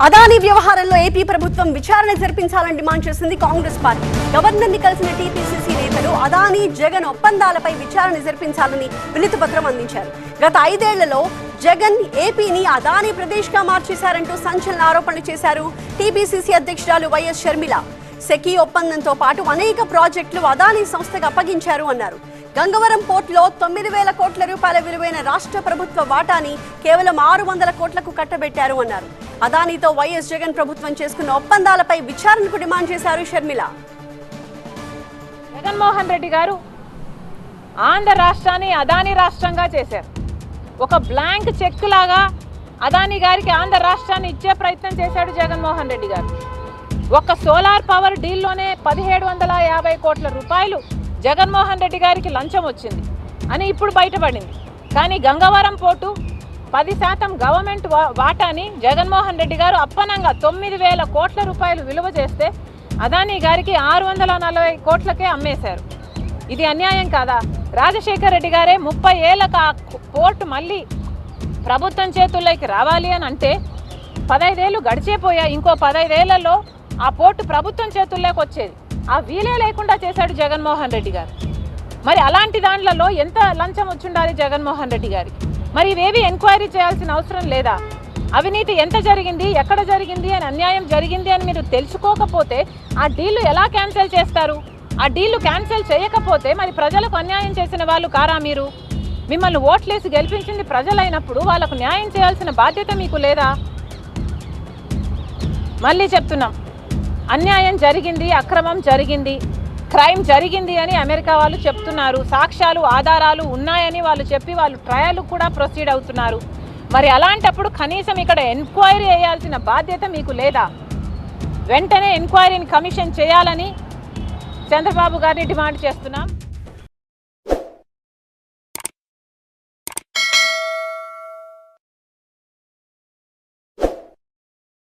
అదానీ వ్యవహారంలో ఏపీ ప్రభుత్వం విచారణ జరిపించాలని డిమాండ్ చేసింది కాంగ్రెస్ పార్టీ. గవర్నర్ని కలిసిన టీపీసీసీ నేతలు అదానీ జగన్ ఒప్పందాలపై విచారణ జరిపించాలని వినతి పత్రం అందించారు. గత 5 ఏళ్లలో జగన్ ఏపీని అదానీ ప్రదేశ్గా మార్చేశారంటూ సంచలన ఆరోపణలు చేశారు టీపీసీసీ అధ్యక్షురాలు వైఎస్ షర్మిల. సెకీ ఒప్పందంతో పాటు అనేక ప్రాజెక్టులు అదానీ సంస్థకు అప్పగించారు అన్నారు. గంగవరం పోర్టులో 9,000 కోట్ల రూపాయల విలువైన రాష్ట్ర ప్రభుత్వ వాటాని కేవలం 600 కోట్లకు కట్టబెట్టారు అన్నారు. అదానీతో వైఎస్ జగన్ ప్రభుత్వం చేసుకున్న ఒప్పందాలపై విచారణకు డిమాండ్ చేశారు షర్మిల. జగన్మోహన్ రెడ్డి గారు ఆంధ్ర రాష్ట్రాన్ని అదానీ రాష్ట్రంగా చేశారు. ఒక బ్లాంక్ చెక్ లాగా అదానీ గారికి ఆంధ్ర రాష్ట్రాన్ని ఇచ్చే ప్రయత్నం చేశాడు జగన్మోహన్ రెడ్డి గారు. ఒక సోలార్ పవర్ డీల్లోనే 1750 కోట్ల రూపాయలు జగన్మోహన్ రెడ్డి గారికి లంచం వచ్చింది అని ఇప్పుడు బయటపడింది. కానీ గంగవరం పోర్టు 10% గవర్నమెంట్ వాటాని జగన్మోహన్ రెడ్డి గారు అప్పనంగా 9,000 కోట్ల రూపాయలు విలువ చేస్తే అదానీ గారికి 640 కోట్లకే అమ్మేశారు. ఇది అన్యాయం కాదా? రాజశేఖర్ రెడ్డి గారే 30 ఏళ్ళకు ఆ పోర్టు మళ్ళీ ప్రభుత్వం చేతుల్లోకి రావాలి అని అంటే 15 ఏళ్ళు గడిచేపోయా. ఇంకో 15 ఏళ్లలో ఆ పోర్టు ప్రభుత్వం చేతుల్లోకి వచ్చేది. ఆ వీలే లేకుండా చేశాడు జగన్మోహన్ రెడ్డి గారు. మరి అలాంటి దాంట్లో ఎంత లంచం వచ్చుండాలి జగన్మోహన్ రెడ్డి గారికి? మరి ఇవేవి ఎంక్వైరీ చేయాల్సిన అవసరం లేదా? అవినీతి ఎంత జరిగింది, ఎక్కడ జరిగింది అని, అన్యాయం జరిగింది అని మీరు తెలుసుకోకపోతే ఆ డీళ్లు ఎలా క్యాన్సిల్ చేస్తారు? ఆ డీళ్లు క్యాన్సిల్ చేయకపోతే మరి ప్రజలకు అన్యాయం చేసిన వాళ్ళు కారా మీరు? మిమ్మల్ని ఓట్లేసి గెలిపించింది ప్రజలైనప్పుడు వాళ్ళకు న్యాయం చేయాల్సిన బాధ్యత మీకు లేదా? మళ్ళీ చెప్తున్నాం, అన్యాయం జరిగింది, అక్రమం జరిగింది, క్రైమ్ జరిగింది అని అమెరికా వాళ్ళు చెప్తున్నారు. సాక్ష్యాలు ఆధారాలు ఉన్నాయని వాళ్ళు చెప్పి వాళ్ళు ట్రయల్ కూడా ప్రొసీడ్ అవుతున్నారు. మరి అలాంటప్పుడు కనీసం ఇక్కడ ఎంక్వైరీ చేయాల్సిన బాధ్యత మీకు లేదా? వెంటనే ఎంక్వైరీని కమిషన్ చేయాలని చంద్రబాబు గారిని డిమాండ్ చేస్తున్నాం.